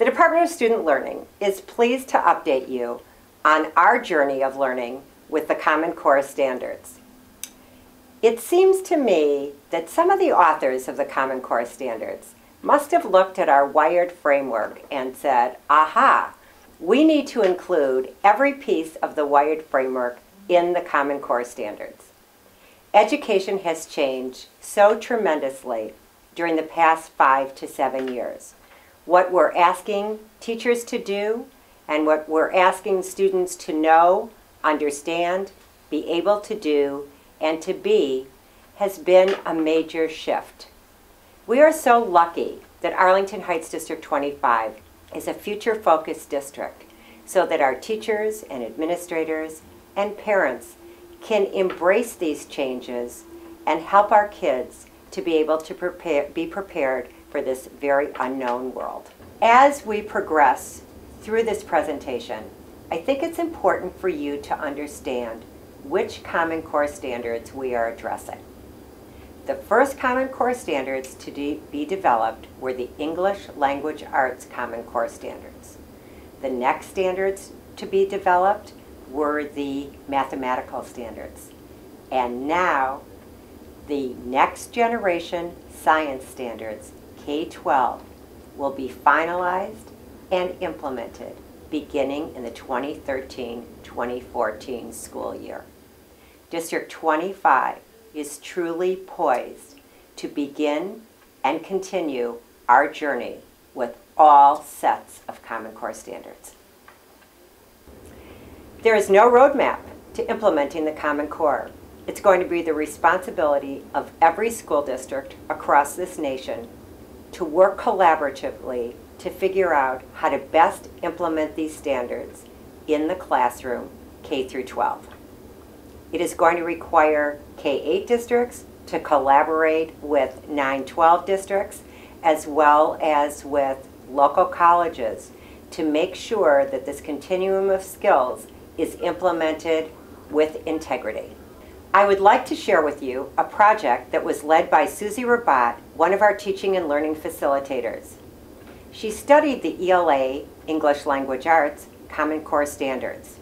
Department of Student Learning is pleased to update you on our journey of learning with the Common Core standards. It seems to me that some of the authors of the Common Core standards must have looked at our wired framework and said, aha, we need to include every piece of the wired framework in the Common Core standards. Education has changed so tremendously during the past 5 to 7 years. What we're asking teachers to do and what we're asking students to know, understand, be able to do, and to be has been a major shift. We are so lucky that Arlington Heights District 25 is a future-focused district so that our teachers and administrators and parents can embrace these changes and help our kids to be able to be prepared for this very unknown world. As we progress through this presentation, I think it's important for you to understand which Common Core standards we are addressing. The first Common Core standards to be developed were the English Language Arts Common Core standards. The next standards to be developed were the mathematical standards. And now, the next generation science standards, K-12, will be finalized and implemented beginning in the 2013-2014 school year. District 25 is truly poised to begin and continue our journey with all sets of Common Core standards. There is no roadmap to implementing the Common Core. It's going to be the responsibility of every school district across this nation to work collaboratively to figure out how to best implement these standards in the classroom K through 12. It is going to require K-8 districts to collaborate with 9-12 districts as well as with local colleges to make sure that this continuum of skills is implemented with integrity. I would like to share with you a project that was led by Susie Rabat, one of our teaching and learning facilitators. She studied the ELA, English Language Arts, Common Core standards.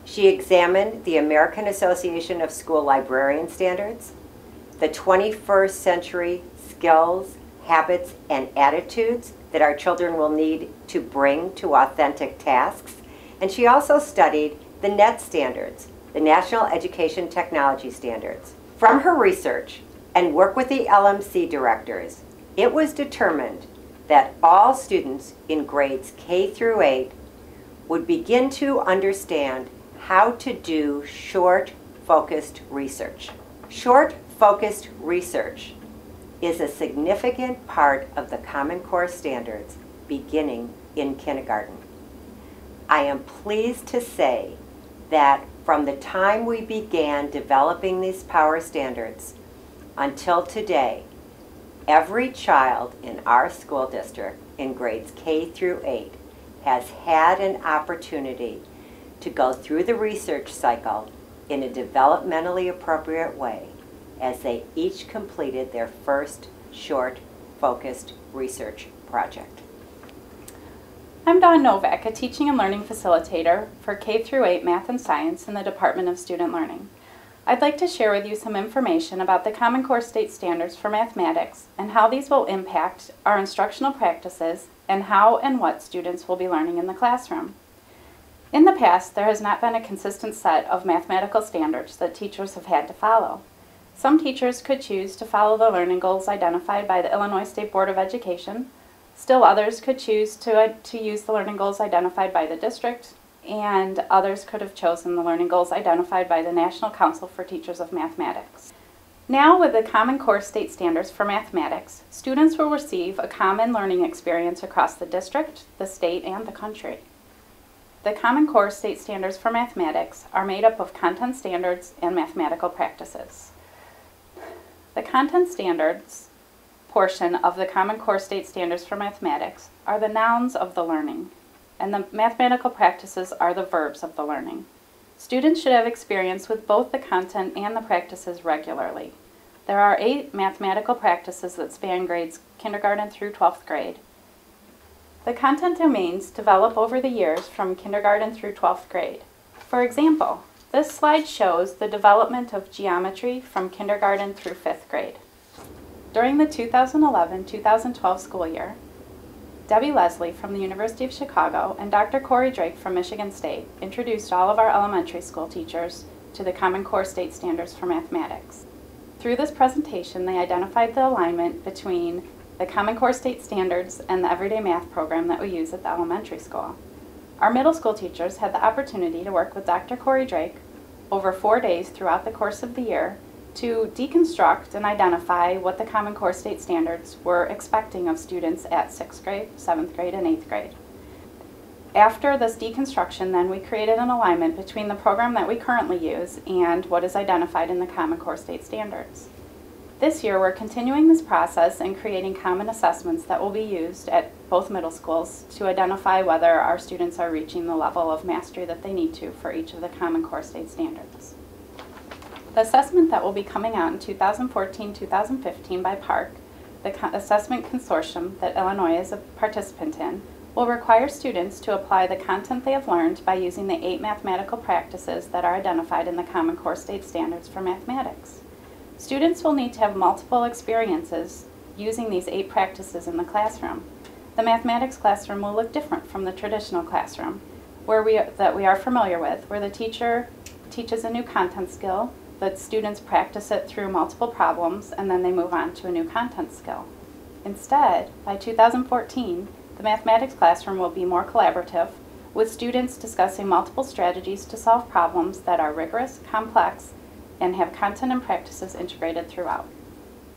She examined the American Association of School Librarian standards, the 21st century skills, habits, and attitudes that our children will need to bring to authentic tasks, and she also studied the NET standards, the National Education Technology Standards. From her research and work with the LMC directors, it was determined that all students in grades K through 8 would begin to understand how to do short, focused research. Short, focused research is a significant part of the Common Core standards beginning in kindergarten. I am pleased to say that from the time we began developing these power standards until today, every child in our school district in grades K through 8 has had an opportunity to go through the research cycle in a developmentally appropriate way as they each completed their first short, focused research project. I'm Dawn Novak, a teaching and learning facilitator for K-8 Math and Science in the Department of Student Learning. I'd like to share with you some information about the Common Core State Standards for Mathematics and how these will impact our instructional practices and how and what students will be learning in the classroom. In the past, there has not been a consistent set of mathematical standards that teachers have had to follow. Some teachers could choose to follow the learning goals identified by the Illinois State Board of Education. Still others could choose to use the learning goals identified by the district, and others could have chosen the learning goals identified by the National Council for Teachers of Mathematics. Now, with the Common Core State Standards for Mathematics, students will receive a common learning experience across the district, the state, and the country. The Common Core State Standards for Mathematics are made up of content standards and mathematical practices. The content standards portion of the Common Core State Standards for Mathematics are the nouns of the learning, and the mathematical practices are the verbs of the learning. Students should have experience with both the content and the practices regularly. There are 8 mathematical practices that span grades kindergarten through 12th grade. The content domains develop over the years from kindergarten through 12th grade. For example, this slide shows the development of geometry from kindergarten through 5th grade. During the 2011-2012 school year, Debbie Leslie from the University of Chicago and Dr. Corey Drake from Michigan State introduced all of our elementary school teachers to the Common Core state standards for mathematics. Through this presentation, they identified the alignment between the Common Core state standards and the everyday math program that we use at the elementary school. Our middle school teachers had the opportunity to work with Dr. Corey Drake over 4 days throughout the course of the year to deconstruct and identify what the Common Core state standards were expecting of students at 6th grade, 7th grade, and 8th grade. After this deconstruction, then, we created an alignment between the program that we currently use and what is identified in the Common Core state standards. This year, we're continuing this process and creating common assessments that will be used at both middle schools to identify whether our students are reaching the level of mastery that they need to for each of the Common Core state standards. The assessment that will be coming out in 2014-2015 by PARC, the assessment consortium that Illinois is a participant in, will require students to apply the content they have learned by using the 8 mathematical practices that are identified in the Common Core state standards for mathematics. Students will need to have multiple experiences using these 8 practices in the classroom. The mathematics classroom will look different from the traditional classroom that we are familiar with, where the teacher teaches a new content skill, the students practice it through multiple problems, and then they move on to a new content skill. Instead, by 2014, the mathematics classroom will be more collaborative, with students discussing multiple strategies to solve problems that are rigorous, complex, and have content and practices integrated throughout.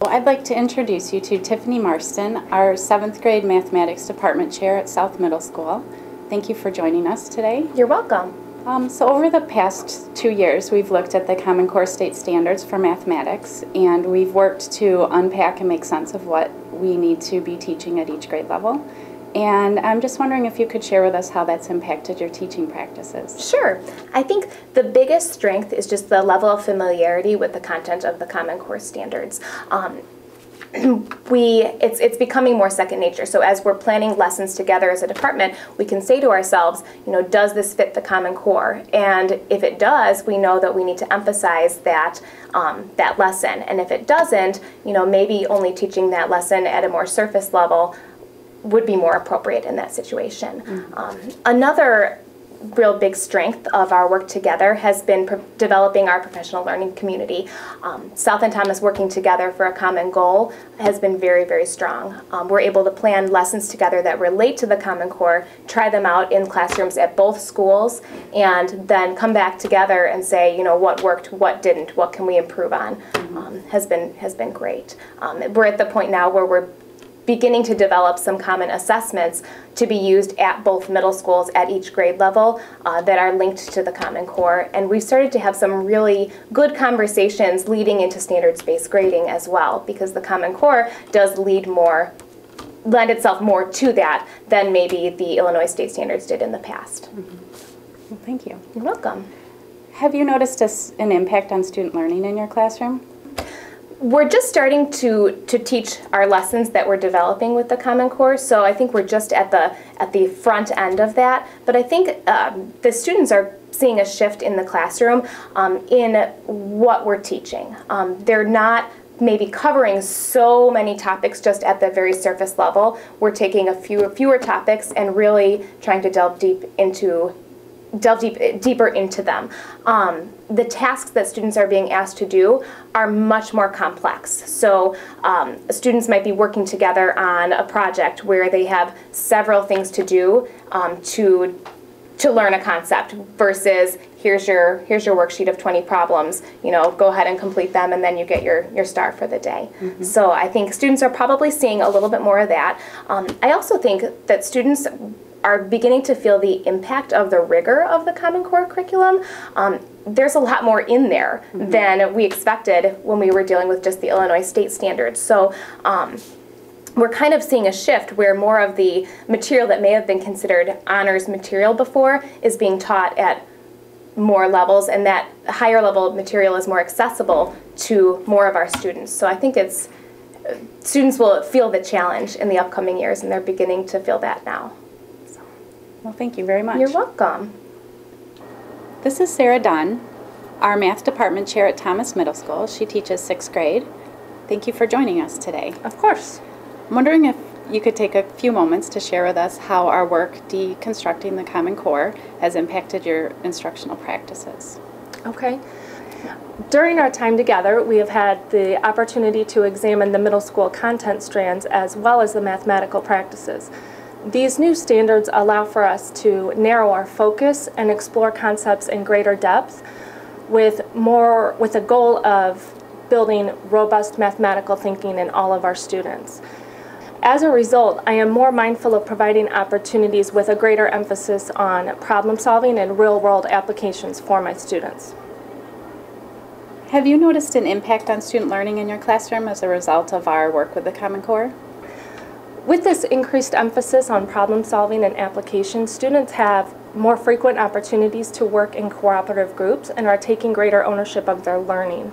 I'd like to introduce you to Tiffany Marston, our 7th grade mathematics department chair at South Middle School. Thank you for joining us today. You're welcome. So over the past 2 years, we've looked at the Common Core state standards for mathematics, and we've worked to unpack and make sense of what we need to be teaching at each grade level. And I'm just wondering if you could share with us how that's impacted your teaching practices. Sure. I think the biggest strength is just the level of familiarity with the content of the Common Core standards. It's becoming more second nature. So as we're planning lessons together as a department, we can say to ourselves, does this fit the Common Core? And if it does, we know that we need to emphasize that that lesson. And if it doesn't, maybe only teaching that lesson at a more surface level would be more appropriate in that situation. Mm-hmm. Another real big strength of our work together has been developing our professional learning community. South and Thomas working together for a common goal has been very, very strong. We're able to plan lessons together that relate to the Common Core, try them out in classrooms at both schools, and then come back together and say, what worked, what didn't, what can we improve on, has been great. We're at the point now where we're beginning to develop some common assessments to be used at both middle schools at each grade level that are linked to the Common Core. And we've started to have some really good conversations leading into standards-based grading as well, because the Common Core does lend itself more to that than maybe the Illinois state standards did in the past. Mm-hmm. Well, thank you. You're welcome. Have you noticed an impact on student learning in your classroom? We're just starting to teach our lessons that we're developing with the Common Core, so I think we're just at the front end of that. But I think the students are seeing a shift in the classroom in what we're teaching. They're not maybe covering so many topics just at the very surface level. We're taking fewer topics and really trying to delve deeper into them. The tasks that students are being asked to do are much more complex. So students might be working together on a project where they have several things to do to learn a concept versus here's your worksheet of 20 problems, go ahead and complete them, and then you get your star for the day. Mm-hmm. So I think students are probably seeing a little bit more of that. I also think that students are beginning to feel the impact of the rigor of the Common Core curriculum. There's a lot more in there mm-hmm. than we expected when we were dealing with just the Illinois state standards. So we're kind of seeing a shift where more of the material that may have been considered honors material before is being taught at more levels, and that higher level material is more accessible to more of our students. So I think it's students will feel the challenge in the upcoming years, and they're beginning to feel that now. Well, thank you very much. You're welcome. This is Sarah Dunn, our math department chair at Thomas Middle School. She teaches 6th grade. Thank you for joining us today. Of course. I'm wondering if you could take a few moments to share with us how our work deconstructing the Common Core has impacted your instructional practices. Okay. During our time together, we have had the opportunity to examine the middle school content strands as well as the mathematical practices. These new standards allow for us to narrow our focus and explore concepts in greater depth with a goal of building robust mathematical thinking in all of our students. As a result, I am more mindful of providing opportunities with a greater emphasis on problem solving and real-world applications for my students. Have you noticed an impact on student learning in your classroom as a result of our work with the Common Core? With this increased emphasis on problem solving and application, students have more frequent opportunities to work in cooperative groups and are taking greater ownership of their learning.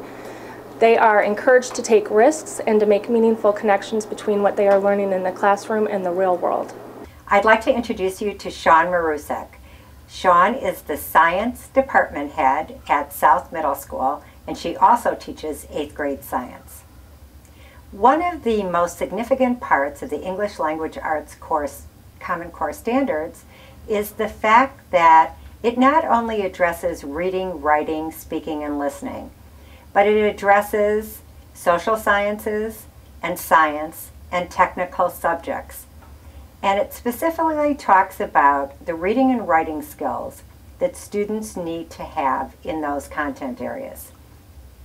They are encouraged to take risks and to make meaningful connections between what they are learning in the classroom and the real world. I'd like to introduce you to Shawn Ruzek. Shawn is the science department head at South Middle School, and she also teaches 8th grade science. One of the most significant parts of the English Language Arts course, Common Core Standards, is the fact that it not only addresses reading, writing, speaking, and listening, but it addresses social sciences and science and technical subjects. And it specifically talks about the reading and writing skills that students need to have in those content areas.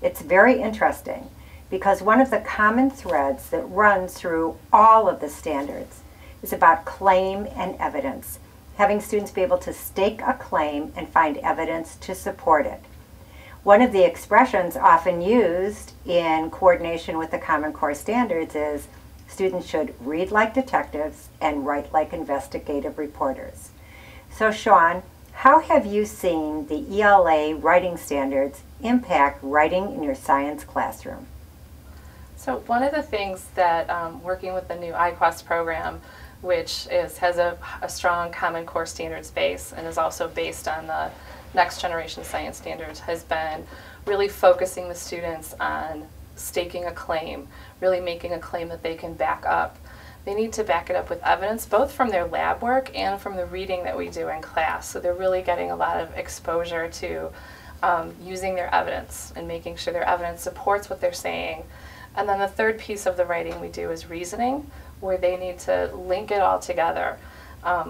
It's very interesting because one of the common threads that runs through all of the standards is about claim and evidence, having students be able to stake a claim and find evidence to support it. One of the expressions often used in coordination with the Common Core standards is students should read like detectives and write like investigative reporters. So Shawn, how have you seen the ELA writing standards impact writing in your science classroom? So one of the things that working with the new iQuest program, which has a strong Common Core standards base and is also based on the next generation science standards, has been really focusing the students on staking a claim, really making a claim that they can back up. They need to back it up with evidence, both from their lab work and from the reading that we do in class. So they're really getting a lot of exposure to using their evidence and making sure their evidence supports what they're saying. And then the third piece of the writing we do is reasoning, where they need to link it all together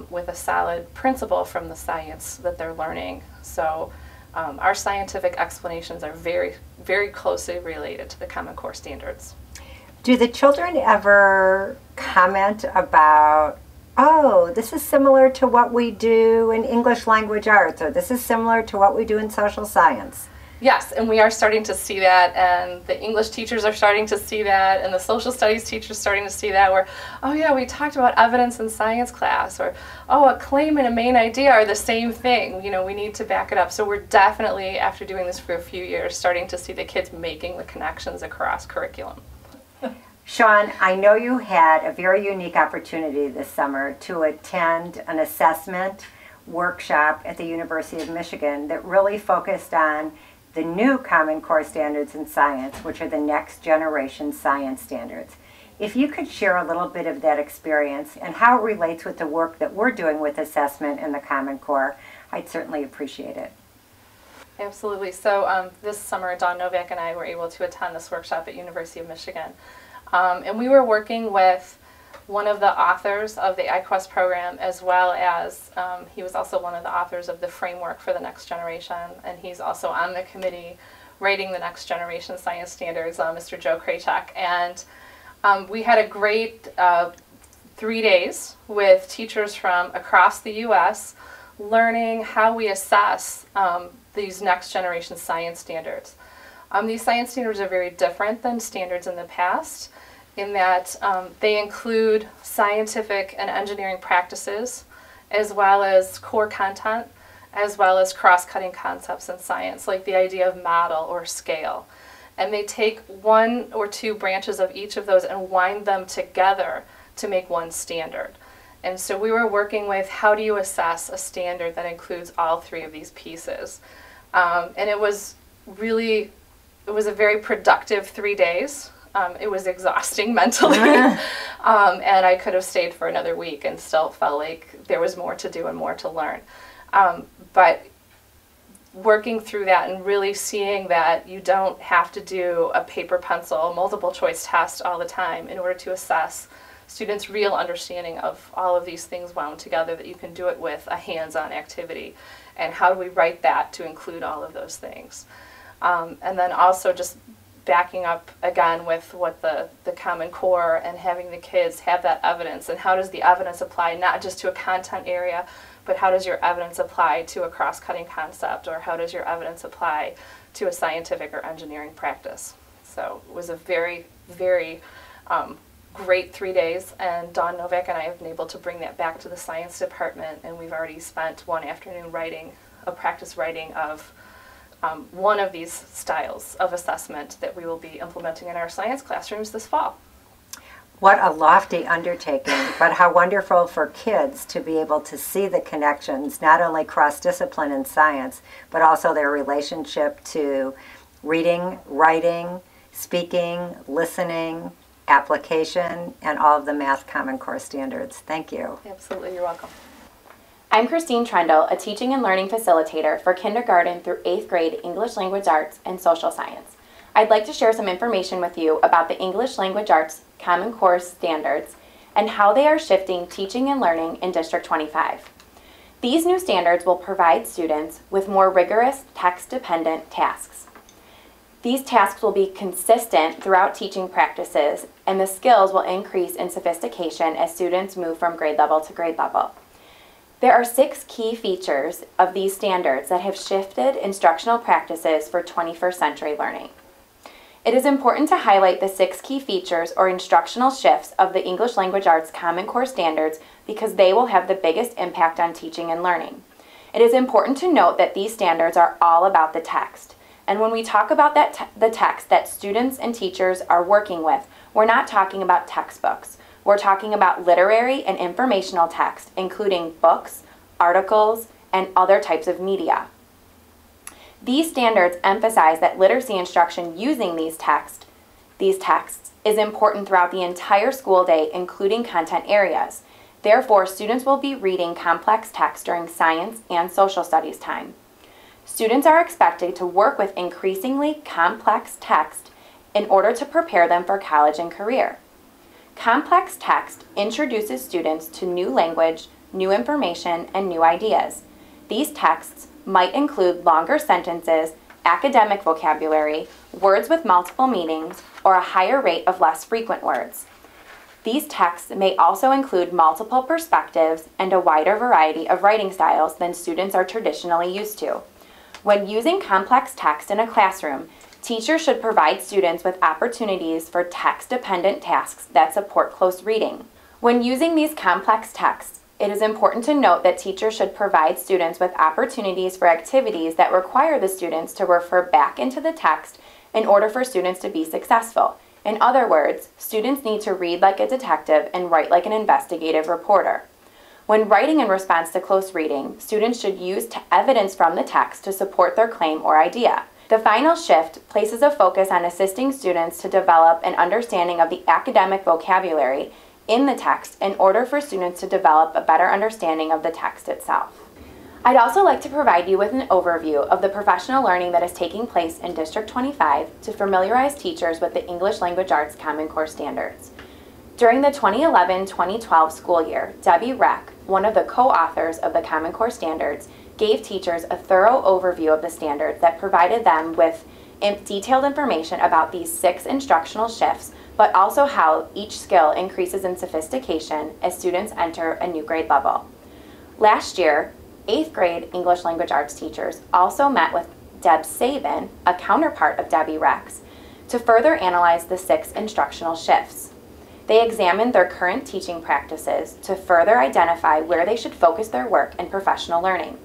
with a solid principle from the science that they're learning. So our scientific explanations are very, very closely related to the Common Core standards. Do the children ever comment about, oh, this is similar to what we do in English language arts, or this is similar to what we do in social science? Yes, and we are starting to see that, and the English teachers are starting to see that, and the social studies teachers are starting to see that, where, oh yeah, we talked about evidence in science class, or, oh, a claim and a main idea are the same thing, you know, we need to back it up. So we're definitely, after doing this for a few years, starting to see the kids making the connections across curriculum. Shawn, I know you had a very unique opportunity this summer to attend an assessment workshop at the University of Michigan that really focused on the new Common Core standards in science, which are the next generation science standards. If you could share a little bit of that experience and how it relates with the work that we're doing with assessment in the Common Core, I'd certainly appreciate it. Absolutely. So this summer, Novak and I were able to attend this workshop at University of Michigan. And we were working with one of the authors of the iQuest program, as well as he was also one of the authors of the framework for the next generation, and he's also on the committee writing the next generation science standards, Mr. Joe Krachak. And we had a great 3 days with teachers from across the U.S. learning how we assess these next generation science standards. These science standards are very different than standards in the past, in that they include scientific and engineering practices, as well as core content, as well as cross-cutting concepts in science, like the idea of model or scale. and they take one or two branches of each of those and wind them together to make one standard. And so we were working with how do you assess a standard that includes all three of these pieces. And it was a very productive 3 days. It was exhausting mentally. And I could have stayed for another week and still felt like there was more to do and more to learn. But working through that and really seeing that you don't have to do a paper pencil multiple choice test all the time in order to assess students' real understanding of all of these things wound together, that you can do it with a hands-on activity. And how do we write that to include all of those things? And then also just backing up again with what the Common Core and having the kids have that evidence, and how does the evidence apply not just to a content area, but how does your evidence apply to a cross-cutting concept, or how does your evidence apply to a scientific or engineering practice? So it was a very, very great 3 days, and Dawn, Novak, and I have been able to bring that back to the science department, and we've already spent one afternoon writing a practice writing of one of these styles of assessment that we will be implementing in our science classrooms this fall. What a lofty undertaking, but how wonderful for kids to be able to see the connections, not only cross-discipline in science, but also their relationship to reading, writing, speaking, listening, application, and all of the Math Common Core standards. Thank you. Absolutely, you're welcome. I'm Christine Trendle, a teaching and learning facilitator for kindergarten through 8th grade English Language Arts and Social Science. I'd like to share some information with you about the English Language Arts Common Core standards and how they are shifting teaching and learning in District 25. These new standards will provide students with more rigorous text-dependent tasks. These tasks will be consistent throughout teaching practices, and the skills will increase in sophistication as students move from grade level to grade level. There are 6 key features of these standards that have shifted instructional practices for 21st century learning. It is important to highlight the 6 key features or instructional shifts of the English Language Arts Common Core standards because they will have the biggest impact on teaching and learning. It is important to note that these standards are all about the text. And when we talk about the text that students and teachers are working with, we're not talking about textbooks. We're talking about literary and informational text, including books, articles, and other types of media. These standards emphasize that literacy instruction using these texts is important throughout the entire school day, including content areas. Therefore, students will be reading complex text during science and social studies time. Students are expected to work with increasingly complex text in order to prepare them for college and career. Complex text introduces students to new language, new information, and new ideas. These texts might include longer sentences, academic vocabulary, words with multiple meanings, or a higher rate of less frequent words. These texts may also include multiple perspectives and a wider variety of writing styles than students are traditionally used to. When using complex text in a classroom, teachers should provide students with opportunities for text-dependent tasks that support close reading. When using these complex texts, it is important to note that teachers should provide students with opportunities for activities that require the students to refer back into the text in order for students to be successful. In other words, students need to read like a detective and write like an investigative reporter. When writing in response to close reading, students should use evidence from the text to support their claim or idea. The final shift places a focus on assisting students to develop an understanding of the academic vocabulary in the text in order for students to develop a better understanding of the text itself. I'd also like to provide you with an overview of the professional learning that is taking place in District 25 to familiarize teachers with the English Language Arts Common Core standards. During the 2011-2012 school year, Debbie Reck, one of the co-authors of the Common Core standards, gave teachers a thorough overview of the standards that provided them with detailed information about these 6 instructional shifts, but also how each skill increases in sophistication as students enter a new grade level. Last year, 8th grade English Language Arts teachers also met with Deb Sabin, a counterpart of Debbie Rex, to further analyze the 6 instructional shifts. They examined their current teaching practices to further identify where they should focus their work in professional learning.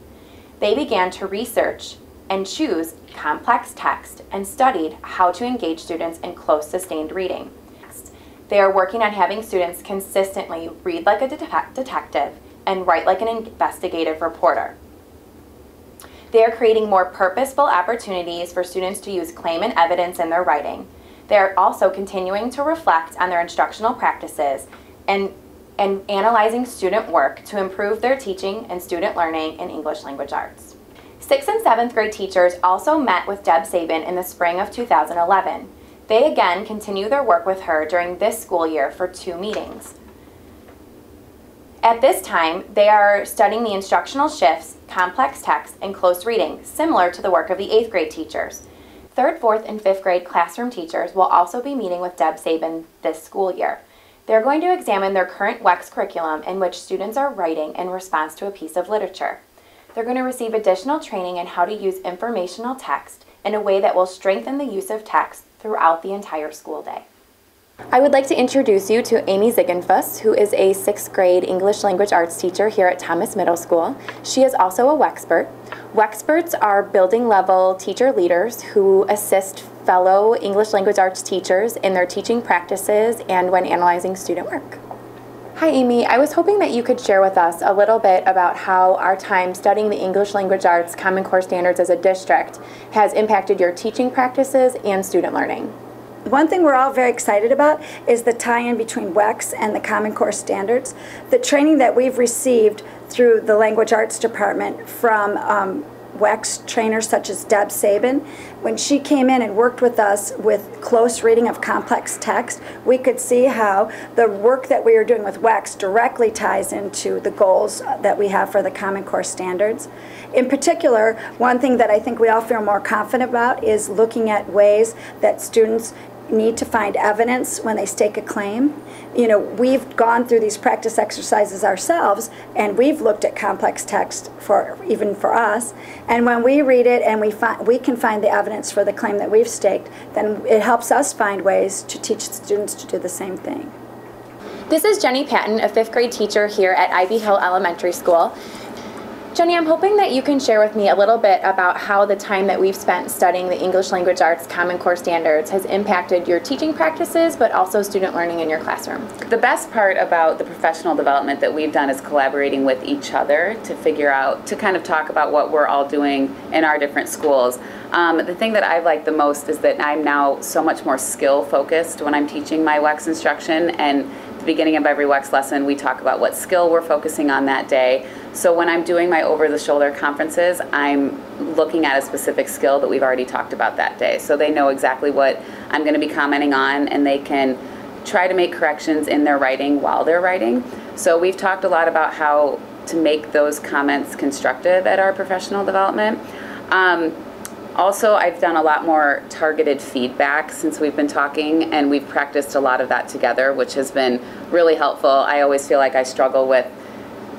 They began to research and choose complex text and studied how to engage students in close, sustained reading. They are working on having students consistently read like a detective and write like an investigative reporter. They are creating more purposeful opportunities for students to use claim and evidence in their writing. They are also continuing to reflect on their instructional practices and analyzing student work to improve their teaching and student learning in English language arts. 6th and 7th grade teachers also met with Deb Sabin in the spring of 2011. They again continue their work with her during this school year for 2 meetings. At this time, they are studying the instructional shifts, complex text, and close reading, similar to the work of the 8th grade teachers. 3rd, 4th, and 5th grade classroom teachers will also be meeting with Deb Sabin this school year. They're going to examine their current WEX curriculum in which students are writing in response to a piece of literature. They're going to receive additional training in how to use informational text in a way that will strengthen the use of text throughout the entire school day. I would like to introduce you to Amy Ziegenfuss, who is a 6th grade English language arts teacher here at Thomas Middle School. She is also a WEXpert. WEXperts are building level teacher leaders who assist fellow English language arts teachers in their teaching practices and when analyzing student work. Hi Amy, I was hoping that you could share with us a little bit about how our time studying the English language arts Common Core standards as a district has impacted your teaching practices and student learning. One thing we're all very excited about is the tie-in between WEX and the Common Core standards. The training that we've received through the Language Arts Department from WEX trainers such as Deb Sabin, when she came in and worked with us with close reading of complex text, we could see how the work that we are doing with WEX directly ties into the goals that we have for the Common Core standards. In particular, one thing that I think we all feel more confident about is looking at ways that students need to find evidence when they stake a claim. You know, we've gone through these practice exercises ourselves, and we've looked at complex text even for us. And when we read it and we can find the evidence for the claim that we've staked, then it helps us find ways to teach students to do the same thing. This is Jenny Patton, a 5th grade teacher here at Ivy Hill Elementary School. Jenny, I'm hoping that you can share with me a little bit about how the time that we've spent studying the English language arts Common Core standards has impacted your teaching practices, but also student learning in your classroom. The best part about the professional development that we've done is collaborating with each other to figure out, to kind of talk about what we're all doing in our different schools. The thing that I like the most is that I'm now so much more skill focused when I'm teaching my WEX instruction, and at the beginning of every WEX lesson we talk about what skill we're focusing on that day. So when I'm doing my over-the-shoulder conferences, I'm looking at a specific skill that we've already talked about that day. So they know exactly what I'm going to be commenting on, and they can try to make corrections in their writing while they're writing. So we've talked a lot about how to make those comments constructive at our professional development. Also, I've done a lot more targeted feedback since we've been talking, and we've practiced a lot of that together, which has been really helpful. I always feel like I struggle with,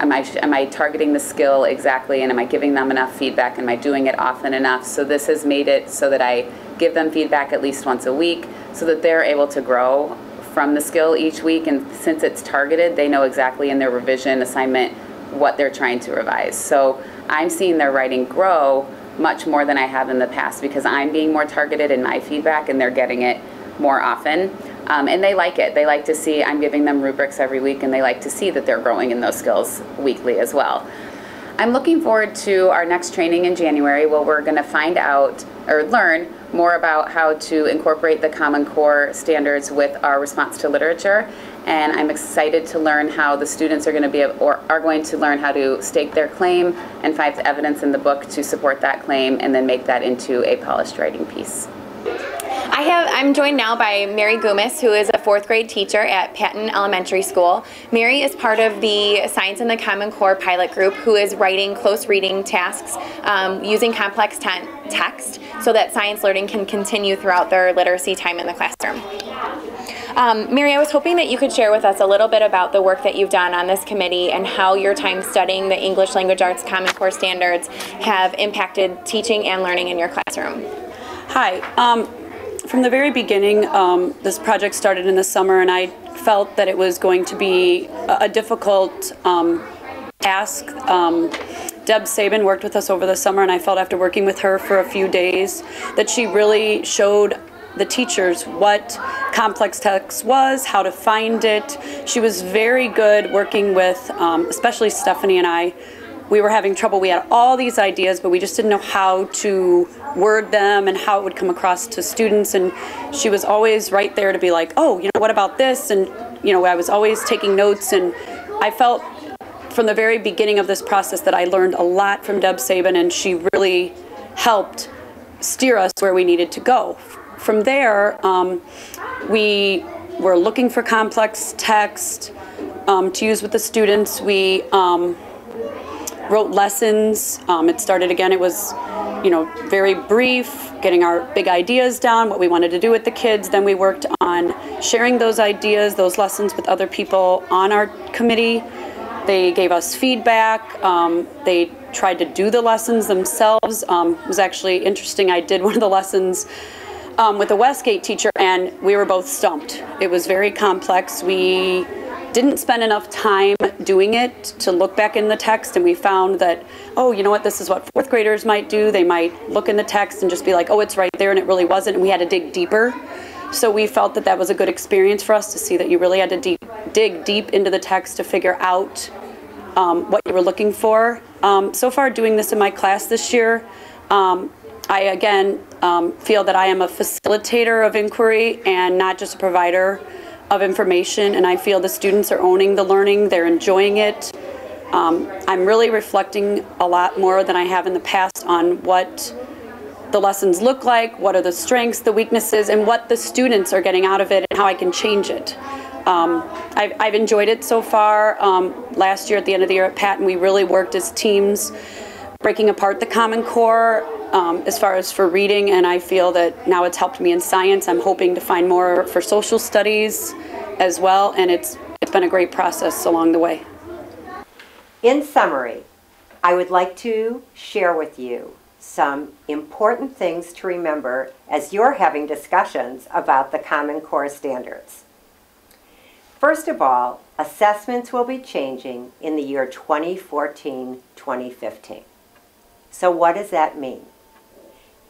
am I targeting the skill exactly, and am I giving them enough feedback? Am I doing it often enough? So this has made it so that I give them feedback at least once a week so that they're able to grow from the skill each week, and since it's targeted, they know exactly in their revision assignment what they're trying to revise. So I'm seeing their writing grow much more than I have in the past because I'm being more targeted in my feedback and they're getting it more often. And they like it. They like to see I'm giving them rubrics every week, and they like to see that they're growing in those skills weekly as well. I'm looking forward to our next training in January where we're going to find out or learn more about how to incorporate the Common Core standards with our response to literature. And I'm excited to learn how the students are going to learn how to stake their claim and find evidence in the book to support that claim and then make that into a polished writing piece. I'm joined now by Mary Goomis, who is a 4th grade teacher at Patton Elementary School. Mary is part of the Science in the Common Core pilot group who is writing close reading tasks using complex text so that science learning can continue throughout their literacy time in the classroom. Mary, I was hoping that you could share with us a little bit about the work that you've done on this committee and how your time studying the English Language Arts Common Core standards have impacted teaching and learning in your classroom. Hi. From the very beginning, this project started in the summer, and I felt that it was going to be a difficult task Deb Sabin worked with us over the summer, and I felt after working with her for a few days that she really showed the teachers what complex text was, how to find it. She was very good working with, especially Stephanie and I. We were having trouble. We had all these ideas, but we just didn't know how to word them and how it would come across to students. And she was always right there to be like, oh, you know, what about this? And, you know, I was always taking notes, and I felt from the very beginning of this process that I learned a lot from Deb Sabin, and she really helped steer us where we needed to go. From there, we were looking for complex text to use with the students. We wrote lessons. It started again, it was, you know, very brief, getting our big ideas down, what we wanted to do with the kids. Then we worked on sharing those ideas, those lessons with other people on our committee. They gave us feedback. They tried to do the lessons themselves. It was actually interesting. I did one of the lessons with a Westgate teacher, and we were both stumped. It was very complex. We didn't spend enough time doing it to look back in the text, and we found that, oh, you know what, this is what fourth graders might do. They might look in the text and just be like, oh, it's right there, and it really wasn't, and we had to dig deeper. So we felt that that was a good experience for us to see that you really had to dig deep into the text to figure out what you were looking for. So far, doing this in my class this year, I again feel that I am a facilitator of inquiry and not just a provider of information, and I feel the students are owning the learning, they're enjoying it. I'm really reflecting a lot more than I have in the past on what the lessons look like, what are the strengths, the weaknesses, and what the students are getting out of it and how I can change it. I've enjoyed it so far. Last year at the end of the year at Patton, we really worked as teams breaking apart the Common Core as far as for reading, and I feel that now it's helped me in science. I'm hoping to find more for social studies as well, and it's been a great process along the way. In summary, I would like to share with you some important things to remember as you're having discussions about the Common Core standards. First of all, assessments will be changing in the year 2014-2015. So what does that mean?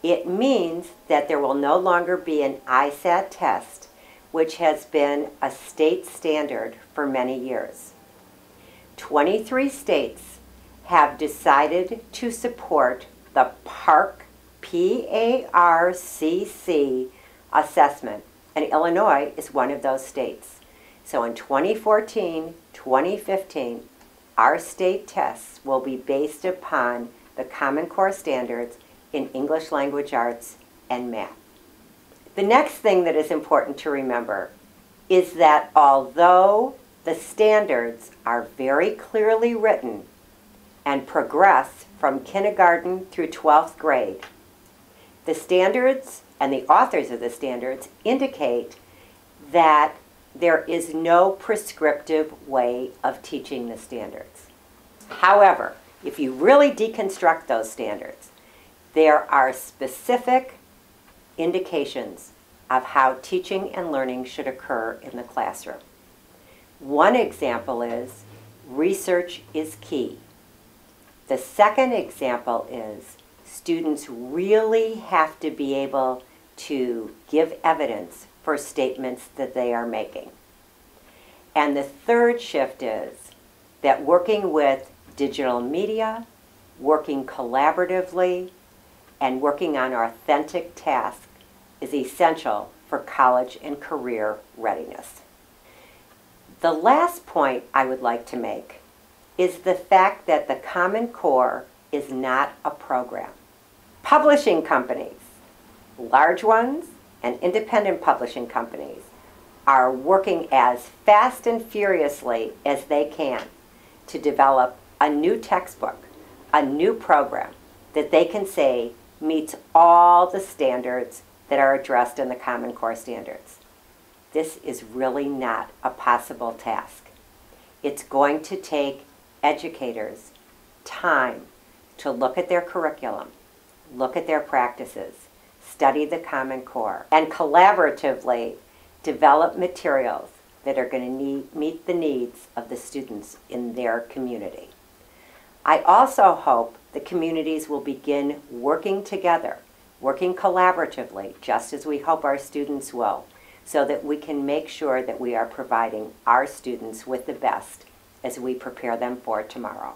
It means that there will no longer be an ISAT test, which has been a state standard for many years. 23 states have decided to support the PARCC, P-A-R-C-C assessment, and Illinois is one of those states. So in 2014-2015, our state tests will be based upon the Common Core standards in English Language Arts and Math. The next thing that is important to remember is that although the standards are very clearly written and progress from kindergarten through 12th grade, the standards and the authors of the standards indicate that there is no prescriptive way of teaching the standards. However, if you really deconstruct those standards, there are specific indications of how teaching and learning should occur in the classroom. One example is research is key. The second example is students really have to be able to give evidence for statements that they are making. And the third shift is that working with digital media, working collaboratively, and working on authentic tasks is essential for college and career readiness. The last point I would like to make is the fact that the Common Core is not a program. Publishing companies, large ones and independent publishing companies, are working as fast and furiously as they can to develop a new textbook, a new program that they can say meets all the standards that are addressed in the Common Core standards. This is really not a possible task. It's going to take educators time to look at their curriculum, look at their practices, study the Common Core, and collaboratively develop materials that are going to meet the needs of the students in their community. I also hope the communities will begin working together, working collaboratively, just as we hope our students will, so that we can make sure that we are providing our students with the best as we prepare them for tomorrow.